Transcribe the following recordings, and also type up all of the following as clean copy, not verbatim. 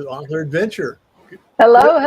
to Author Adventure. Hello.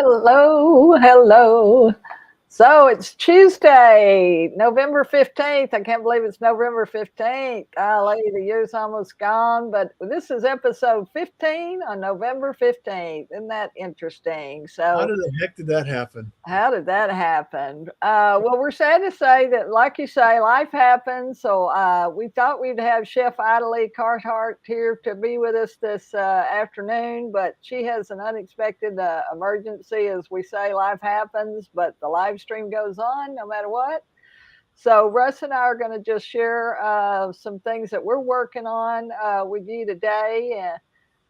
So it's Tuesday, November 15th. I can't believe it's November 15th. Golly, the year's almost gone, but this is episode 15 on November 15th. Isn't that interesting? How So, the heck did that happen? how did that happen? Well, we're sad to say that, like you say, life happens. So we thought we'd have Chef Idly Carhart here to be with us this afternoon, but she has an unexpected emergency. As we say, life happens, but the live stream goes on no matter what. So Russ and I are going to just share some things that we're working on with you today.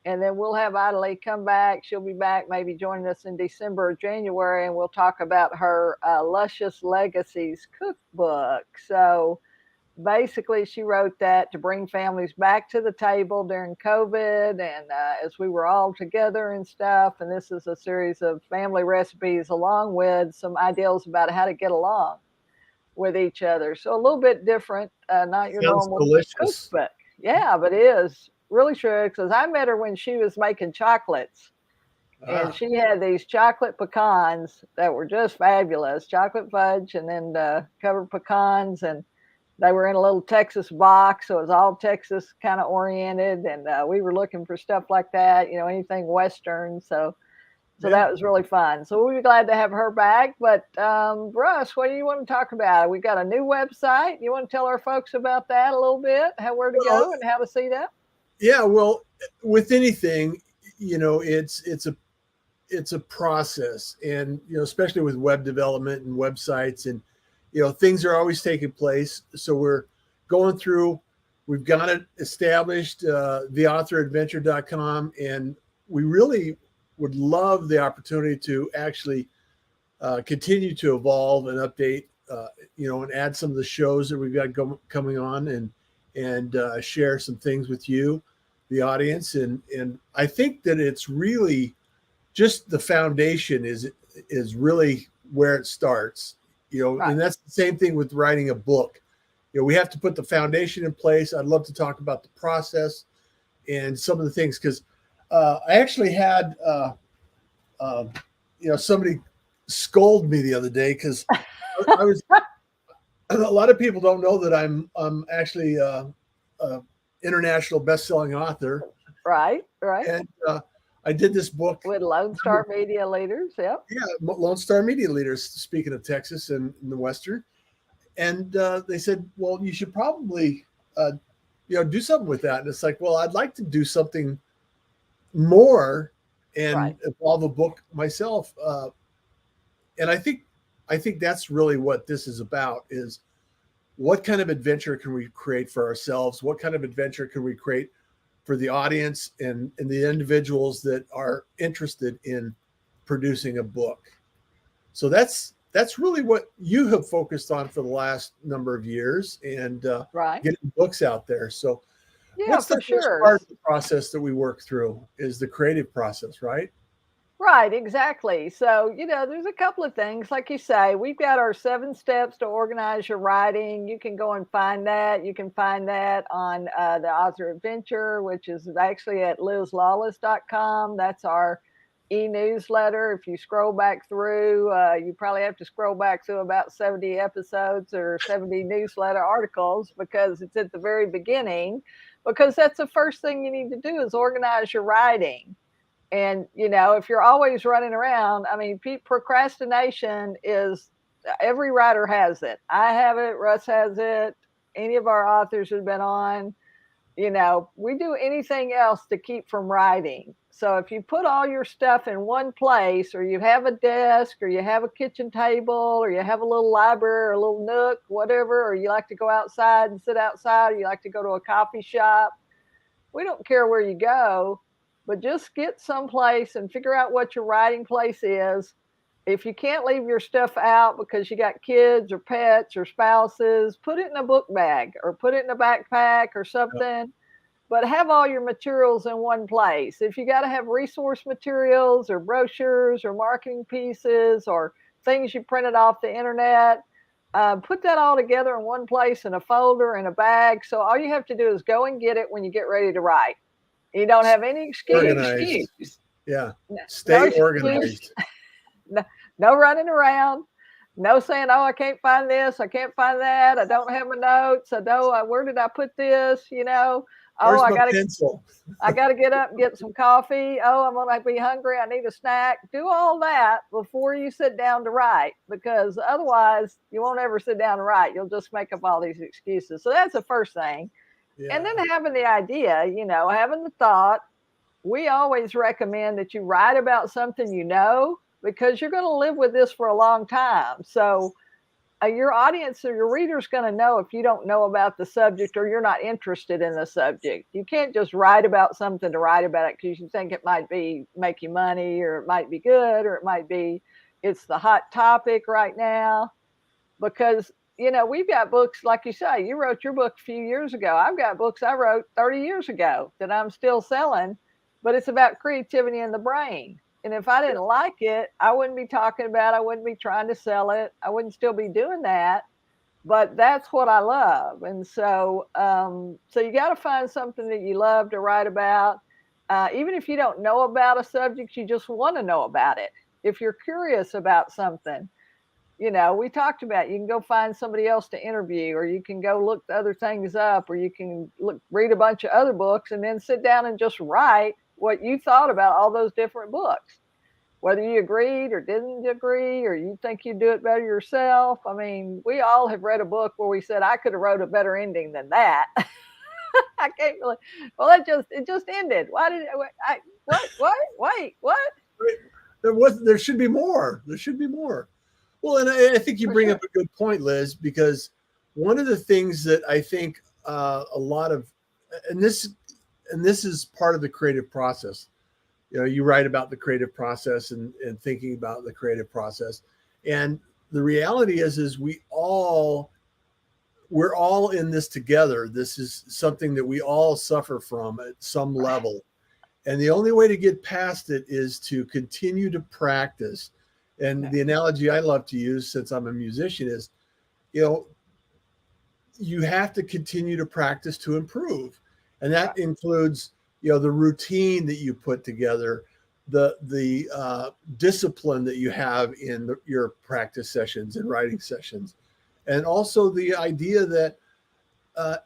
And then we'll have Idly come back. She'll be back, maybe joining us in December or January, and we'll talk about her Luscious Legacies cookbook. So basically, she wrote that to bring families back to the table during COVID and as we were all together and stuff. And this is a series of family recipes along with some ideas about how to get along with each other. So a little bit different, not your Sounds normal delicious. cookbook. Yeah, but it is really true because I met her when she was making chocolates. And she had these chocolate pecans that were just fabulous, chocolate fudge and then covered pecans. And they were in a little Texas box. So it was all Texas kind of oriented. And we were looking for stuff like that, anything Western. So that was really fun. So we'll be glad to have her back. But Russ, what do you want to talk about? We got a new website. You want to tell our folks about that a little bit? Where to go and how to see that? Yeah, well, with anything, it's a process, and especially with web development and websites, and things are always taking place. So we're going through. We've got it established, theauthoradventure.com, and we really would love the opportunity to actually continue to evolve and update, and add some of the shows that we've got coming on, and share some things with you, the audience. And I think that it's really just the foundation is really where it starts, Right. And that's the same thing with writing a book. We have to put the foundation in place. I'd love to talk about the process and some of the things, because I actually had, somebody scold me the other day because I was. A lot of people don't know that I'm actually a international best-selling author. Right. And I did this book with Lone Star Media Leaders. Yep. Yeah, Lone Star Media Leaders. Speaking of Texas and in the Western, and they said, "Well, you should probably, do something with that." And it's like, well, I'd like to do something more and evolve a book myself. And I think that's really what this is about: is what kind of adventure can we create for ourselves? What kind of adventure can we create for the audience and the individuals that are interested in producing a book? So that's really what you have focused on for the last number of years, and getting books out there. So what's the first part of the process that we work through is the creative process, right? Right, exactly. So, there's a couple of things. Like you say, we've got our 7 steps to organize your writing. You can go and find that. You can find that on the Author Adventure, which is actually at lizlawless.com. That's our e-newsletter. If you scroll back through, you probably have to scroll back through about 70 episodes or 70 newsletter articles because it's at the very beginning, because that's the first thing you need to do is organize your writing. And, if you're always running around, procrastination is, every writer has it. I have it. Russ has it. Any of our authors who've been on, we do anything else to keep from writing. So if you put all your stuff in one place, or you have a desk, or you have a kitchen table, or you have a little library or a little nook, whatever, or you like to go outside and sit outside, or you like to go to a coffee shop, we don't care where you go. But just get someplace and figure out what your writing place is. If you can't leave your stuff out because you got kids or pets or spouses, put it in a book bag or put it in a backpack or something. But have all your materials in one place. If you got to have resource materials or brochures or marketing pieces or things you printed off the internet, put that all together in one place in a folder, in a bag. So all you have to do is go and get it when you get ready to write. You don't have any excuse. Yeah. No Stay excuse, organized. no running around, no saying, "Oh, I can't find this, I can't find that, I don't have my notes, I don't where did I put this?" "Oh, Where's my pencil? I gotta get up and get some coffee. Oh, I'm gonna be hungry. I need a snack." Do all that before you sit down to write, because otherwise you won't ever sit down to write. You'll just make up all these excuses. So that's the first thing. And then Yeah. having the idea, having the thought. We always recommend that you write about something because you're going to live with this for a long time. So your audience or your reader's going to know if you don't know about the subject or you're not interested in the subject. You can't just write about something to write about it because you think it might be make you money, or it might be good, or it might be it's the hot topic right now. Because we've got books, like you say, you wrote your book a few years ago. I've got books I wrote 30 years ago that I'm still selling, but it's about creativity in the brain. And if I didn't like it, I wouldn't be talking about it. I wouldn't be trying to sell it. I wouldn't still be doing that. But that's what I love. And so you got to find something that you love to write about. Even if you don't know about a subject, you just want to know about it. If you're curious about something, we talked about you can go find somebody else to interview, or you can go look the other things up, or you can read a bunch of other books and then sit down and just write what you thought about all those different books, whether you agreed or didn't agree, or you think you do it better yourself. I mean, we all have read a book where we said, I could have wrote a better ending than that. I can't really, well, it just ended. Why did what, wait, what? There should be more. There should be more. Well, and I think you For bring sure. up a good point, Liz, because one of the things that I think a lot of, and this is part of the creative process. You write about the creative process and thinking about the creative process, and the reality is we're all in this together. This is something that we all suffer from at some Right. level, and the only way to get past it is to continue to practice. And Yeah. the analogy I love to use, since I'm a musician, is you know you have to continue to practice to improve, and Right. that includes the routine that you put together, the discipline that you have in your practice sessions and writing sessions, and also the idea that uh,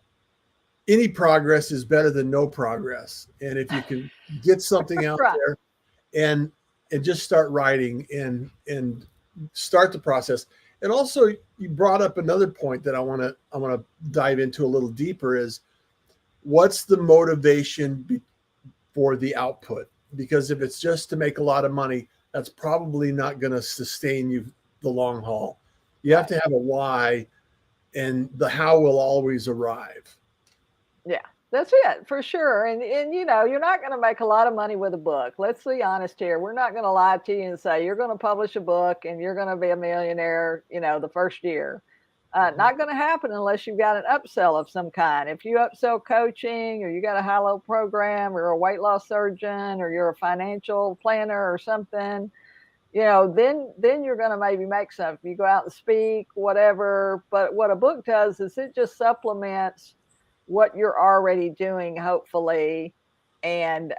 any progress is better than no progress. And if you can get something out Right. there and just start writing and start the process. And also, you brought up another point that I want to dive into a little deeper, is what's the motivation for the output? Because if it's just to make a lot of money, that's probably not going to sustain you the long haul. You have Right. to have a why, and the how will always arrive. Yeah, that's it for sure. And you're not going to make a lot of money with a book. Let's be honest here. We're not going to lie to you and say you're going to publish a book and you're going to be a millionaire, the first year. Mhm. Not going to happen unless you've got an upsell of some kind. If you upsell coaching, or you got a high-low program, or a weight loss surgeon, or you're a financial planner or something, then you're going to maybe make some. If you go out and speak, whatever. But what a book does is it just supplements what you're already doing, hopefully. And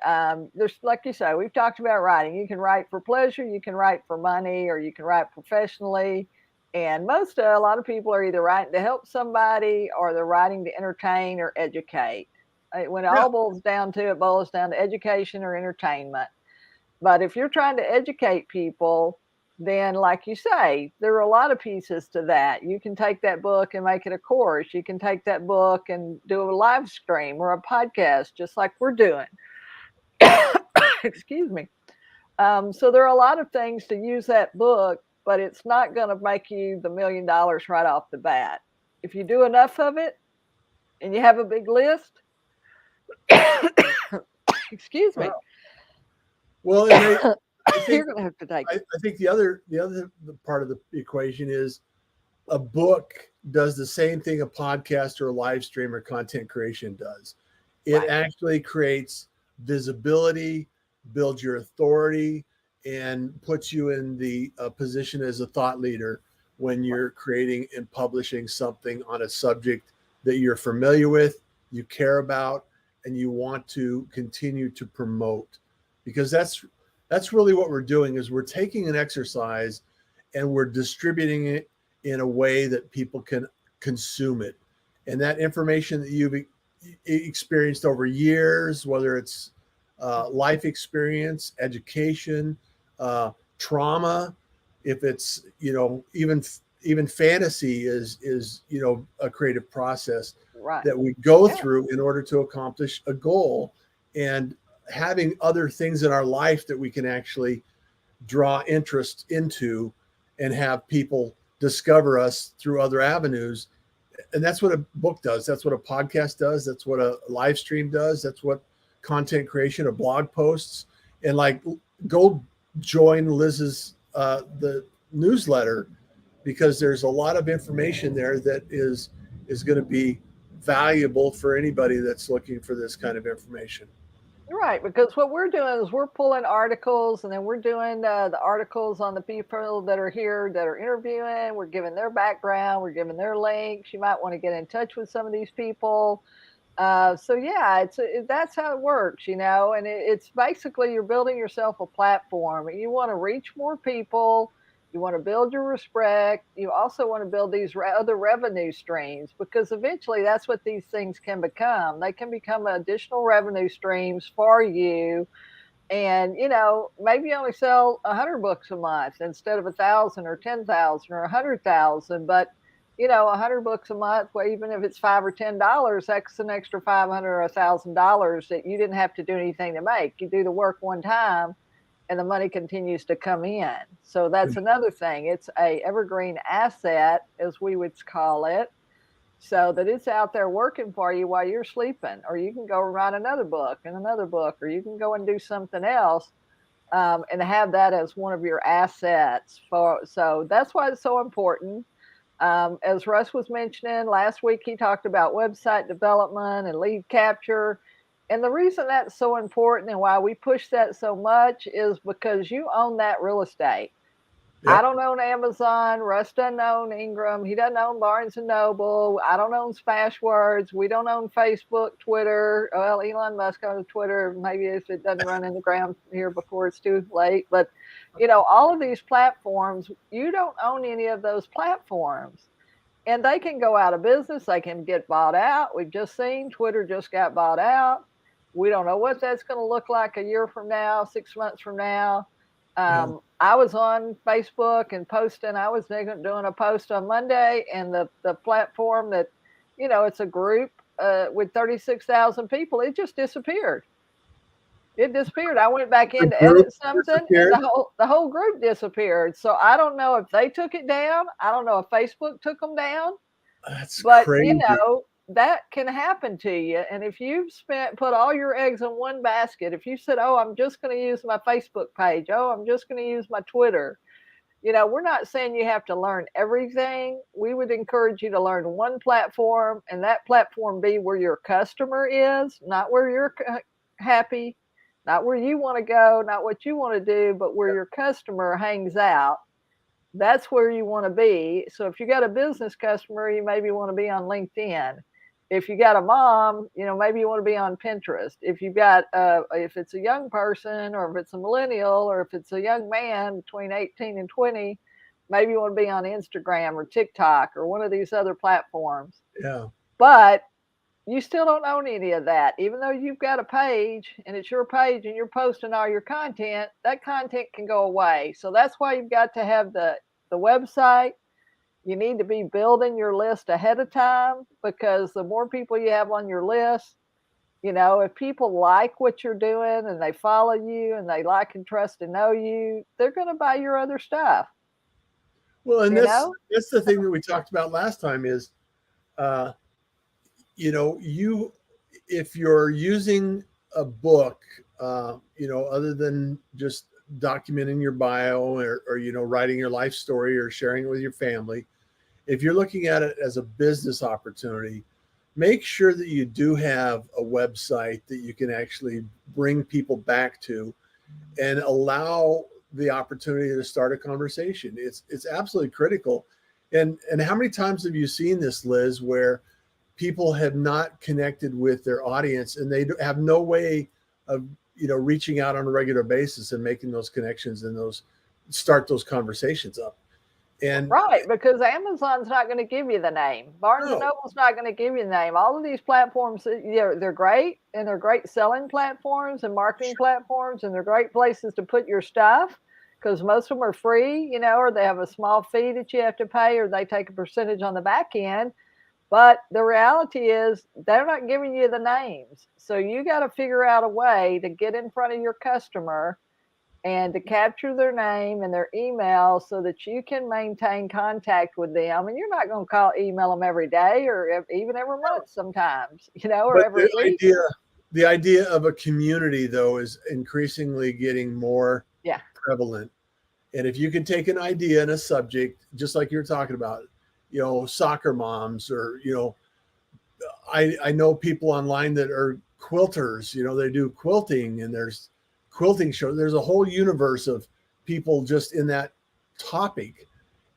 there's, like you say, we've talked about writing. You can write for pleasure, you can write for money, or you can write professionally. And a lot of people are either writing to help somebody, or they're writing to entertain or educate. When it Yeah. all boils down to it, boils down to education or entertainment. But if you're trying to educate people, then, like you say, there are a lot of pieces to that. You can take that book and make it a course. You can take that book and do a live stream or a podcast, just like we're doing. Excuse me. So there are a lot of things to use that book, but it's not going to make you the $1 million right off the bat. If you do enough of it and you have a big list, excuse me, Wow. Well, and I you're think going to have to take it. I think the other part of the equation is a book does the same thing a podcast or a live stream or content creation does. It Right. actually creates visibility, builds your authority, and puts you in the position as a thought leader when Right. you're creating and publishing something on a subject that you're familiar with, you care about, and you want to continue to promote. Because That's really what we're doing, is we're taking an exercise and we're distributing it in a way that people can consume it. And that information that you've experienced over years, whether it's life experience, education, trauma, if it's, even fantasy is a creative process Right. that we go Yeah. through in order to accomplish a goal. And having other things in our life that we can actually draw interest into and have people discover us through other avenues. And that's what a book does. That's what a podcast does. That's what a live stream does. That's what content creation, of blog posts. And like, go join Liz's the newsletter, because there's a lot of information there that is going to be valuable for anybody that's looking for this kind of information. Right, because what we're doing is we're pulling articles, and then we're doing the articles on the people that are here that are interviewing. We're giving their background, we're giving their links. You might want to get in touch with some of these people. So yeah, that's how it works, and it's basically you're building yourself a platform. You want to reach more people. You want to build your respect. You also want to build these other revenue streams, because eventually that's what these things can become. They can become additional revenue streams for you. And maybe you only sell 100 books a month instead of 1,000 or 10,000 or 100,000, but 100 books a month, well, even if it's $5 or $10, that's an extra 500 or $1,000 that you didn't have to do anything to make. You do the work one time, and the money continues to come in. So that's another thing. It's a evergreen asset, as we would call it, so that it's out there working for you while you're sleeping, or you can go write another book and another book, or you can go and do something else, and have that as one of your assets. So that's why it's so important. As Russ was mentioning last week, he talked about website development and lead capture. And the reason that's so important and why we push that so much is because you own that real estate. I Yep. don't own Amazon. Russ doesn't own Ingram. He doesn't own Barnes and Noble. I don't own Smashwords. We don't own Facebook, Twitter. Well, Elon Musk owns Twitter. Maybe if it doesn't run in the ground here before it's too late. But, all of these platforms, you don't own any of those platforms. And they can go out of business. They can get bought out. We've just seen Twitter just got bought out. We don't know what that's going to look like a year from now, 6 months from now. Yeah. I was on Facebook and posting. I was doing a post on Monday, and the platform that, it's a group with 36,000 people. It just disappeared. It disappeared. I went back in to edit something, and the whole group disappeared. So I don't know if they took it down. I don't know if Facebook took them down. That's But crazy. that can happen to you. And if you've put all your eggs in one basket, if you said, "Oh, I'm just going to use my Facebook page. Oh, I'm just going to use my Twitter," we're not saying you have to learn everything. We would encourage you to learn one platform, and that platform be where your customer is, not where you're happy, not where you want to go, not what you want to do, but where your customer hangs out. That's where you want to be. So if you got a business customer, you maybe want to be on LinkedIn. If you got a mom, maybe you want to be on Pinterest. If you've got, if it's a young person, or if it's a millennial, or if it's a young man between 18 and 20, maybe you want to be on Instagram or TikTok or one of these other platforms. Yeah. But you still don't own any of that. Even though you've got a page and it's your page and you're posting all your content, that content can go away. So that's why you've got to have the website. You need to be building your list ahead of time, because the more people you have on your list, if people like what you're doing and they follow you and they like and trust and know you, they're going to buy your other stuff. Well, and that's the thing that we talked about last time is, if you're using a book, other than just documenting your bio or writing your life story or sharing it with your family, if you're looking at it as a business opportunity, make sure that you do have a website that you can actually bring people back to and allow the opportunity to start a conversation. It's absolutely critical. And how many times have you seen this, Liz, where people have not connected with their audience and they have no way of reaching out on a regular basis and making those connections and start those conversations up. And right, because Amazon's not going to give you the name. Barnes and no, Noble's not going to give you the name. All of these platforms, they're great, and they're great selling platforms and marketing platforms, and they're great places to put your stuff because most of them are free, or they have a small fee that you have to pay, or they take a percentage on the back end. But the reality is they're not giving you the names. So you got to figure out a way to get in front of your customer and to capture their name and their email so that you can maintain contact with them. And you're not going to email them every day or even every month sometimes, or but every week. The idea of a community, though, is increasingly getting more prevalent. And if you can take an idea and a subject, just like you're talking about, soccer moms, or, I know people online that are quilters, they do quilting, and there's quilting shows. There's a whole universe of people just in that topic.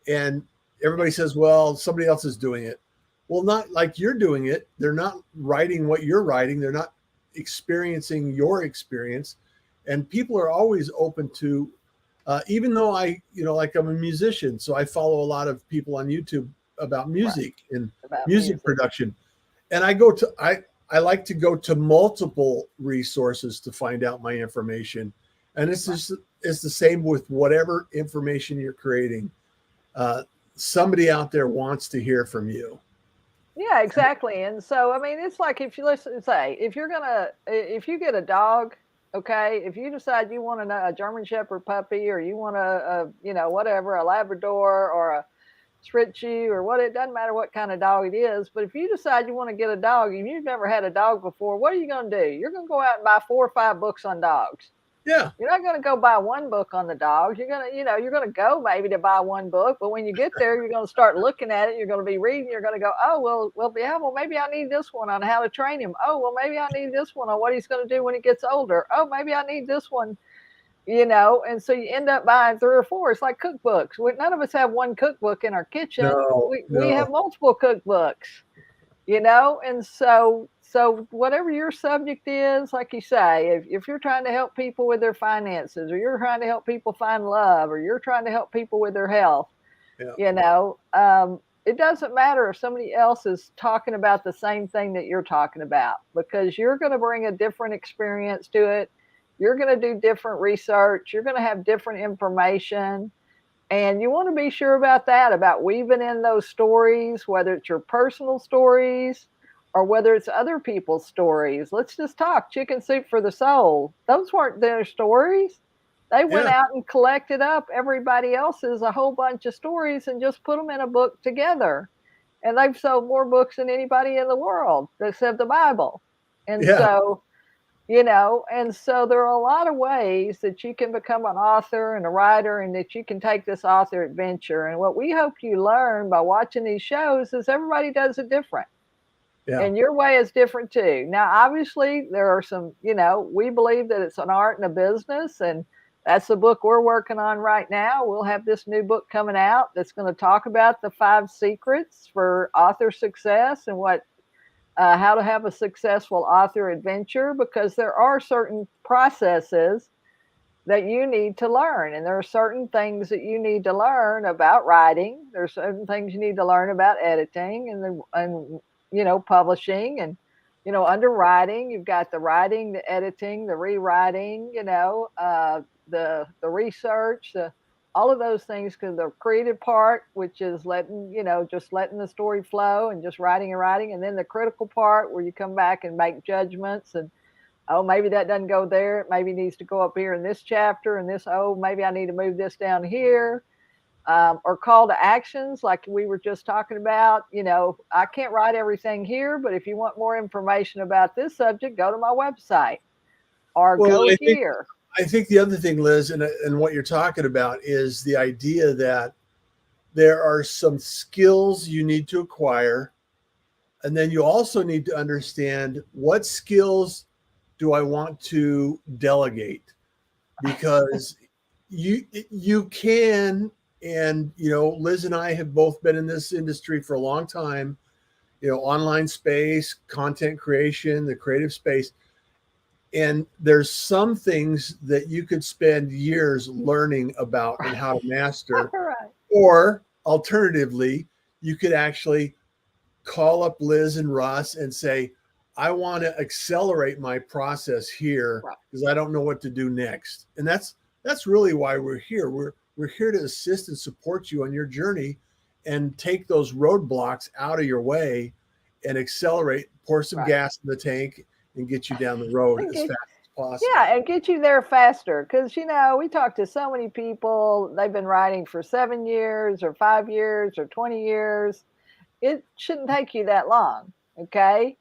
And everybody says, well, somebody else is doing it. Well, not like you're doing it. They're not writing what you're writing. They're not experiencing your experience. And people are always open to, even though like I'm a musician, so I follow a lot of people on YouTube about music and music production. And I like to go to multiple resources to find out my information. And it's the same with whatever information you're creating. Somebody out there wants to hear from you. Yeah, exactly. And so, I mean, it's like if you if you get a dog, okay, if you decide you want a German Shepherd puppy, or you want whatever, a Labrador or a Shih Tzu or what, it doesn't matter what kind of dog it is. But if you decide you want to get a dog and you've never had a dog before, what are you going to do? You're going to go out and buy 4 or 5 books on dogs. Yeah. You're not going to go buy one book on the dogs. You're going to, you're going to go maybe to buy one book, but when you get there, you're going to start looking at it. You're going to be reading. You're going to go, oh, well, maybe I need this one on how to train him. Oh, well, maybe I need this one on what he's going to do when he gets older. Oh, maybe I need this one, and so you end up buying 3 or 4. It's like cookbooks. None of us have one cookbook in our kitchen. No. We have multiple cookbooks, and so whatever your subject is, like you say, if you're trying to help people with their finances, or you're trying to help people find love, or you're trying to help people with their health, it doesn't matter if somebody else is talking about the same thing that you're talking about, because you're going to bring a different experience to it. You're going to do different research. You're going to have different information. And you want to be sure about that, about weaving in those stories, whether it's your personal stories or whether it's other people's stories. Let's just talk Chicken Soup for the Soul. Those weren't their stories. They went out and collected up everybody else's, a whole bunch of stories, and just put them in a book together. And they've sold more books than anybody in the world, except the Bible. And so, and so there are a lot of ways that you can become an author and a writer, and that you can take this author adventure. And what we hope you learn by watching these shows is everybody does it different. Yeah. And your way is different too. Now, obviously, there are some, we believe that it's an art and a business, and that's the book we're working on right now. We'll have this new book coming out that's going to talk about the 5 secrets for author success and how to have a successful author adventure, because there are certain processes that you need to learn. And there are certain things that you need to learn about writing. There's certain things you need to learn about editing and publishing, and, underwriting. You've got the writing, the editing, the rewriting, the research, all of those things, because the creative part, which is just letting the story flow and just writing. And then the critical part, where you come back and make judgments and, oh, maybe that doesn't go there. It maybe needs to go up here in this chapter, and this, oh, maybe I need to move this down here. Or call to actions, like we were just talking about. I can't write everything here, but if you want more information about this subject, go to my website or go here. I think the other thing, Liz, and what you're talking about is the idea that there are some skills you need to acquire. And then you also need to understand, what skills do I want to delegate? Because you can, and, Liz and I have both been in this industry for a long time, online space, content creation, the creative space. And there's some things that you could spend years learning about and how to master. Right. Or alternatively, you could actually call up Liz and Russ and say, I want to accelerate my process here Right. because I don't know what to do next. And that's really why we're here. We're here to assist and support you on your journey and take those roadblocks out of your way and accelerate, pour some Right. gas in the tank and get you down the road And as get, fast as possible. yeah, and get you there faster. Because, we talk to so many people, they've been writing for 7 years or 5 years or 20 years. It shouldn't take you that long. Okay.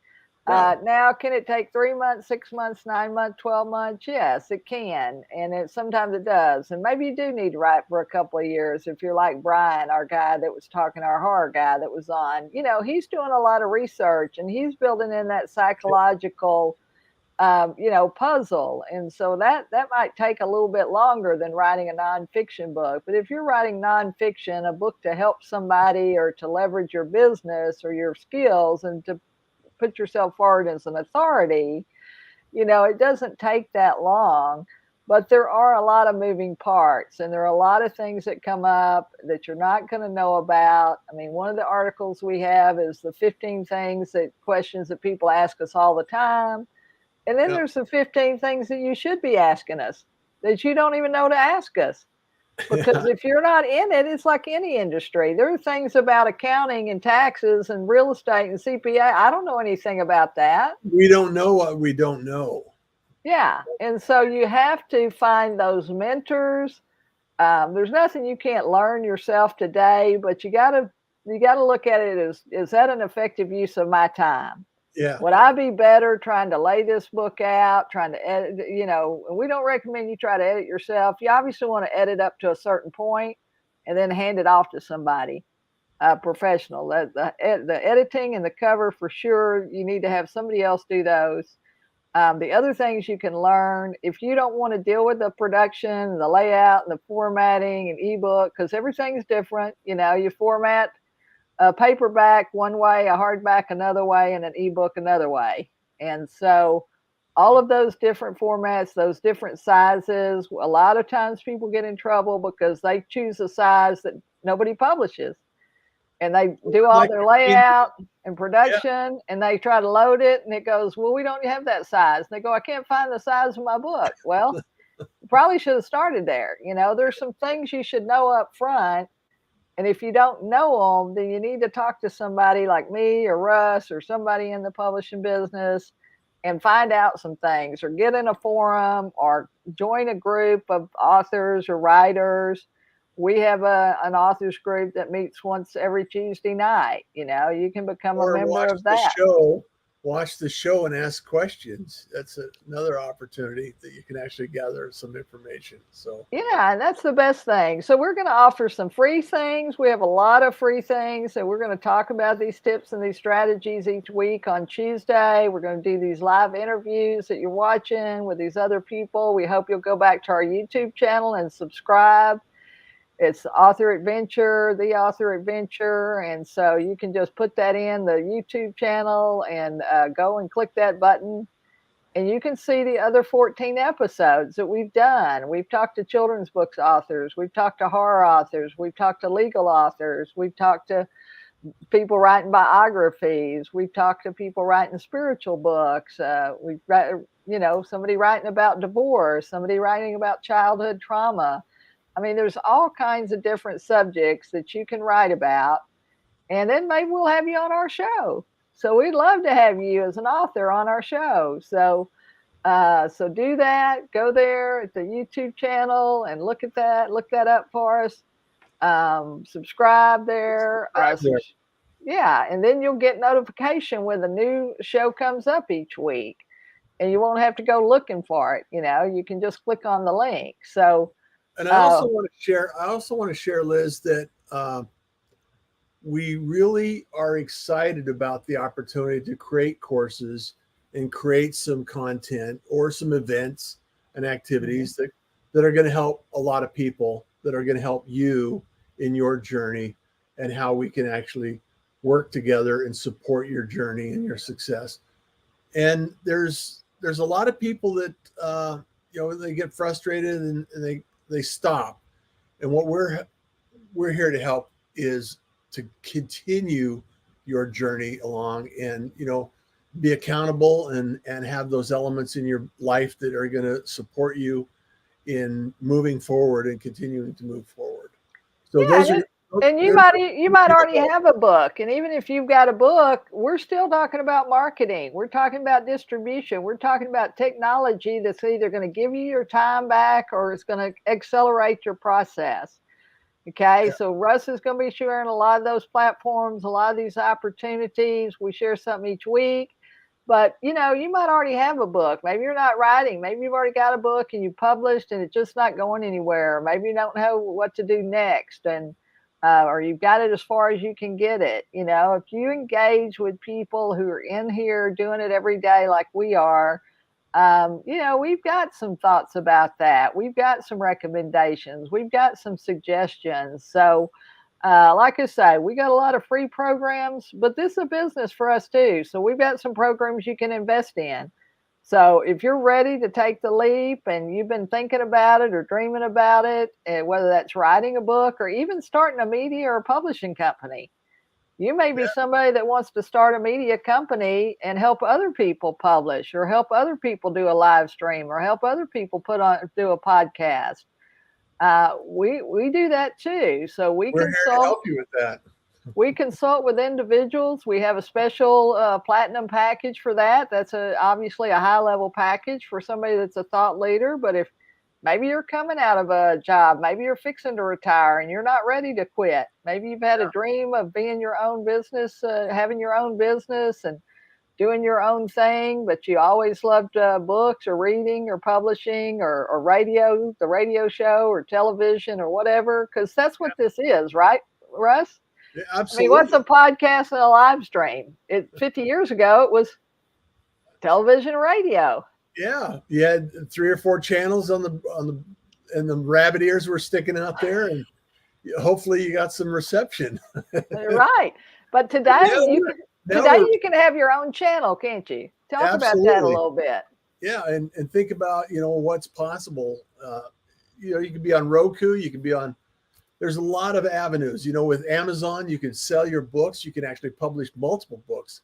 No. Now, can it take 3 months, 6 months, 9 months, 12 months? Yes, it can. And sometimes it does. And maybe you do need to write for a couple of years. If you're like Brian, our guy that was talking, our horror guy that was on, he's doing a lot of research and he's building in that psychological, puzzle. And so that might take a little bit longer than writing a nonfiction book. But if you're writing nonfiction, a book to help somebody or to leverage your business or your skills and to put yourself forward as an authority, it doesn't take that long. But there are a lot of moving parts and there are a lot of things that come up that you're not going to know about. I mean, one of the articles we have is the 15 questions that people ask us all the time. And then Yep. there's the 15 things that you should be asking us that you don't even know to ask us. Because if you're not in it, it's like any industry. There are things about accounting and taxes and real estate and CPA. I don't know anything about that. We don't know what we don't know. Yeah. And so you have to find those mentors. There's nothing you can't learn yourself today, but you gotta look at it as, is that an effective use of my time? Yeah. Would I be better trying to lay this book out, trying to edit? We don't recommend you try to edit yourself. You obviously want to edit up to a certain point and then hand it off to somebody professional. The editing and the cover for sure, you need to have somebody else do those. The other things you can learn, if you don't want to deal with the production, the layout, and the formatting and ebook, because everything's different. You format a paperback one way, a hardback another way, and an ebook another way. And so all of those different formats, those different sizes, a lot of times people get in trouble because they choose a size that nobody publishes. And they do all Like, their I mean, layout and yeah. production and they try to load it and it goes, well, we don't have that size. And they go, I can't find the size of my book. Well, you probably should have started there. There's some things you should know up front. And if you don't know them, then you need to talk to somebody like me or Russ or somebody in the publishing business and find out some things or get in a forum or join a group of authors or writers. We have an authors group that meets once every Tuesday night. You can become a Or member watch of the that. show, and ask questions. That's another opportunity that you can actually gather some information. So Yeah, and that's the best thing. So we're going to offer some free things. We have a lot of free things. So we're going to talk about these tips and these strategies each week on Tuesday. We're going to do these live interviews that you're watching with these other people. We hope you'll go back to our YouTube channel and subscribe. It's Author Adventure, The Author Adventure. And so you can just put that in the YouTube channel and go and click that button. And you can see the other 14 episodes that we've done. We've talked to children's books authors. We've talked to horror authors. We've talked to legal authors. We've talked to people writing biographies. We've talked to people writing spiritual books. We've somebody writing about divorce, somebody writing about childhood trauma. I mean, there's all kinds of different subjects that you can write about. And then maybe we'll have you on our show. So we'd love to have you as an author on our show. So do that. Go there at the YouTube channel and look at that. Look that up for us. Subscribe there. Yeah, and then you'll get notification when the new show comes up each week, and you won't have to go looking for it. You can just click on the link. So, and I also want to share. Liz, that we really are excited about the opportunity to create courses and create some content or some events and activities that are going to help a lot of people, that are going to help you in your journey, and how we can actually work together and support your journey and your success. And there's there's a lot of people that they get frustrated and they stop. And what we're here to help is to continue your journey along, and be accountable and have those elements in your life that are going to support you in moving forward and continuing to move forward. So Yeah, those are. and you might already have a book, and even if you've got a book, we're still talking about marketing. We're talking about distribution. We're talking about technology that's either going to give you your time back or it's going to accelerate your process. Okay, Yeah. so Russ is going to be sharing a lot of those platforms, a lot of these opportunities. We share something each week. But you might already have a book. Maybe you're not writing. Maybe you've already got a book and you published and it's just not going anywhere. Maybe you don't know what to do next, and or you've got it as far as you can get it. If you engage with people who are in here doing it every day like we are, we've got some thoughts about that. We've got some recommendations. We've got some suggestions. So, like I say, we got a lot of free programs, but this is a business for us too. So we've got some programs you can invest in. So if you're ready to take the leap and you've been thinking about it or dreaming about it, whether that's writing a book or even starting a media or publishing company, you may be somebody that wants to start a media company and help other people publish or help other people do a live stream or help other people do a podcast. We do that too. So We're here to help you with that. we consult with individuals. We have a special platinum package for that. That's obviously a high level package for somebody that's a thought leader. But if maybe you're coming out of a job, maybe you're fixing to retire and you're not ready to quit. Maybe you've had a dream of being your own business, having your own business and doing your own thing, but you always loved books or reading or publishing or radio, the radio show or television or whatever, because that's what this is, right, Russ? Yeah, I mean, absolutely. what's a podcast and a live stream? 50 years ago, it was television and radio. Yeah, you had 3 or 4 channels and the rabbit ears were sticking out there, and hopefully you got some reception. Right. But today you can have your own channel, can't you? Talk about that a little bit. Yeah, and think about what's possible. You can be on Roku, you can be on. There's a lot of avenues. With Amazon, you can sell your books. You can actually publish multiple books,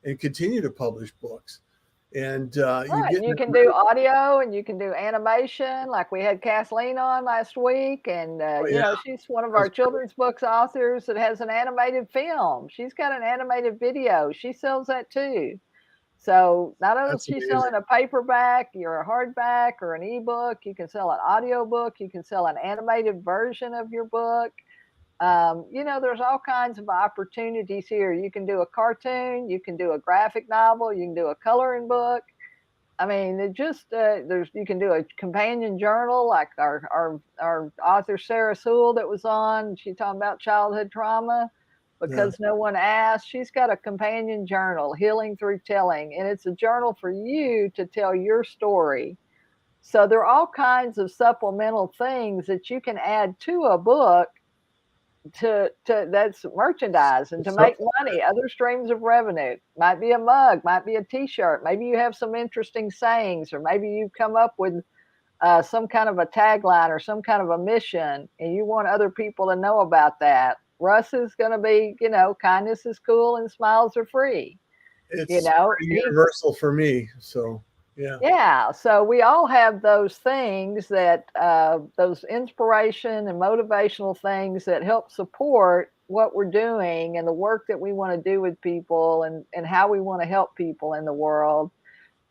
and continue to publish books. And you can do audio and you can do animation. Like we had Kathleen on last week, and she's one of our children's books authors that has an animated film. She's got an animated video. She sells that too. So not only is she selling a paperback or a hardback or an ebook, you can sell an audio book. You can sell an animated version of your book. There's all kinds of opportunities here. You can do a cartoon, you can do a graphic novel, you can do a coloring book. I mean, you can do a companion journal like our author Sarah Sewell that was on. She talking about childhood trauma because no one asked. She's got a companion journal, Healing Through Telling, and it's a journal for you to tell your story. So there are all kinds of supplemental things that you can add to a book to that's merchandise and to make money, other streams of revenue. Might be a mug, might be a t-shirt, maybe you have some interesting sayings, or maybe you've come up with some kind of a tagline or some kind of a mission and you want other people to know about that. Russ is going to be, kindness is cool and smiles are free. It's universal for me. So yeah. So we all have those things that those inspiration and motivational things that help support what we're doing and the work that we want to do with people and how we want to help people in the world.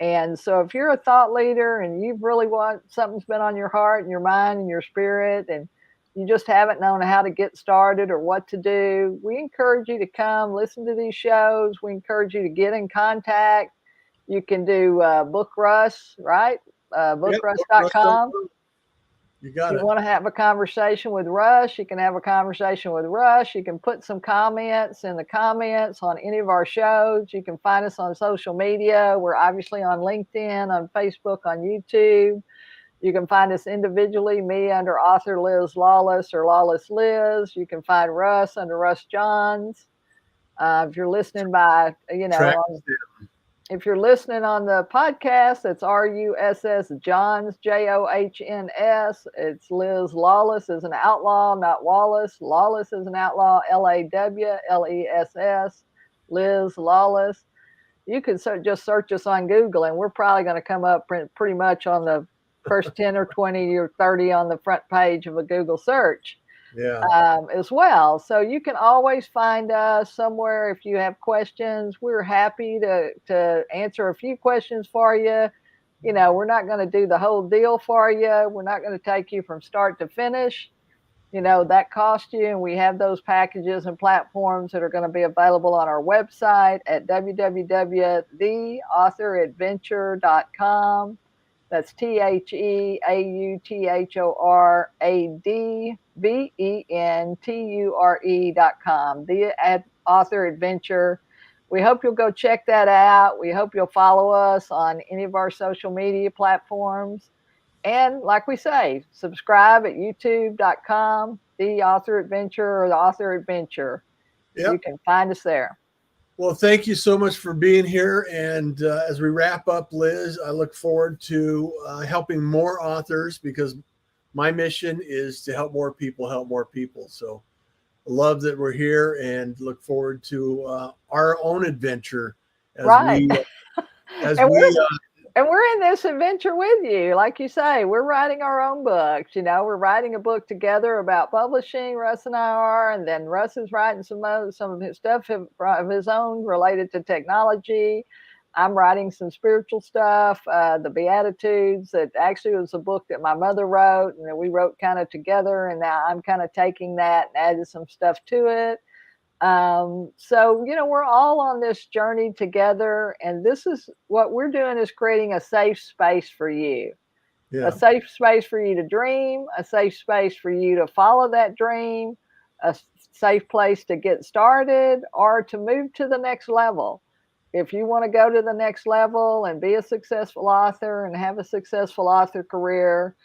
And so if you're a thought leader and you've really something's been on your heart and your mind and your spirit, and you just haven't known how to get started or what to do, we encourage you to come listen to these shows. We encourage you to get in contact. You can do Book Russ, right? Bookruss.com. You got it. You want to have a conversation with Russ, you can have a conversation with Russ. You can put some comments in the comments on any of our shows. You can find us on social media. We're obviously on LinkedIn, on Facebook, on YouTube. You can find us individually, me under author Liz Lawless or Lawless Liz. You can find Russ under Russ Johns. If you're listening by, If you're listening on the podcast, it's RUSS Johns, JOHNS. It's Liz Lawless is an outlaw, not Wallace. Lawless is an outlaw, LAWLESS. Liz Lawless. You can just search us on Google, and we're probably going to come up pretty much on the first 10 or 20 or 30 on the front page of a Google search. As well. So you can always find us somewhere if you have questions. We're happy to answer a few questions for you. You know, we're not going to do the whole deal for you. We're not going to take you from start to finish. You know, that costs you. And we have those packages and platforms that are going to be available on our website at www.theauthoradventure.com. That's TheAuthorAdventure.com. The Author Adventure. We hope you'll go check that out. We hope you'll follow us on any of our social media platforms. And like we say, subscribe at youtube.com, The Author Adventure or The Author Adventure. Yep. You can find us there. Well, thank you so much for being here. And as we wrap up, Liz, I look forward to helping more authors, because my mission is to help more people. So I love that we're here and look forward to our own adventure as and we're in this adventure with you. Like you say, we're writing our own books. You know, we're writing a book together about publishing. Russ and I are, and then Russ is writing some of his stuff of his own related to technology. I'm writing some spiritual stuff, the Beatitudes, that actually was a book that my mother wrote, and we wrote kind of together. And now I'm kind of taking that and added some stuff to it. So, you know, we're all on this journey together, and this is what we're doing, is creating a safe space for you. Yeah. A safe space for you to dream, a safe space for you to follow that dream, a safe place to get started or to move to the next level. If you want to go to the next level and be a successful author and have a successful author career,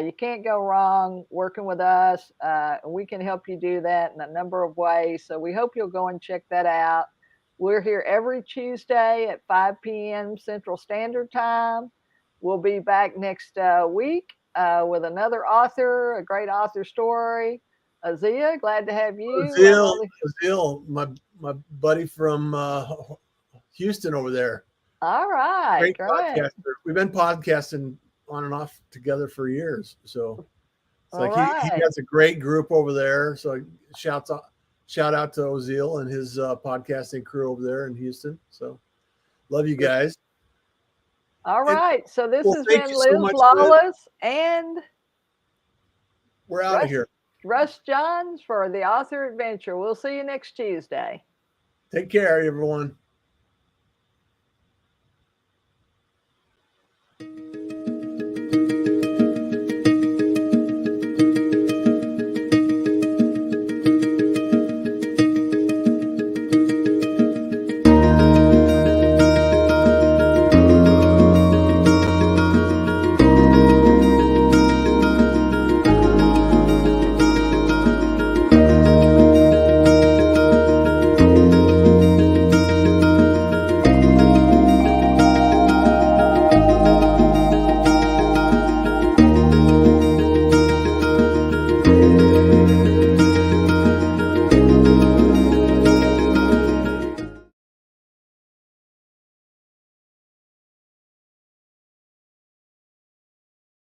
you can't go wrong working with us. We can help you do that in a number of ways. So we hope you'll go and check that out. We're here every Tuesday at 5 p.m. Central Standard Time. We'll be back next week with another author, a great author story. Azia, glad to have you. Azil, my buddy from Houston over there. All right. Great podcaster. We've been podcasting on and off together for years. So it's like he has a great group over there. So shout out to Ozil and his podcasting crew over there in Houston. So love you guys. All right. So this has been Liz Lawless, and we're out of here. Russ Johns for The Author Adventure. We'll see you next Tuesday. Take care, everyone.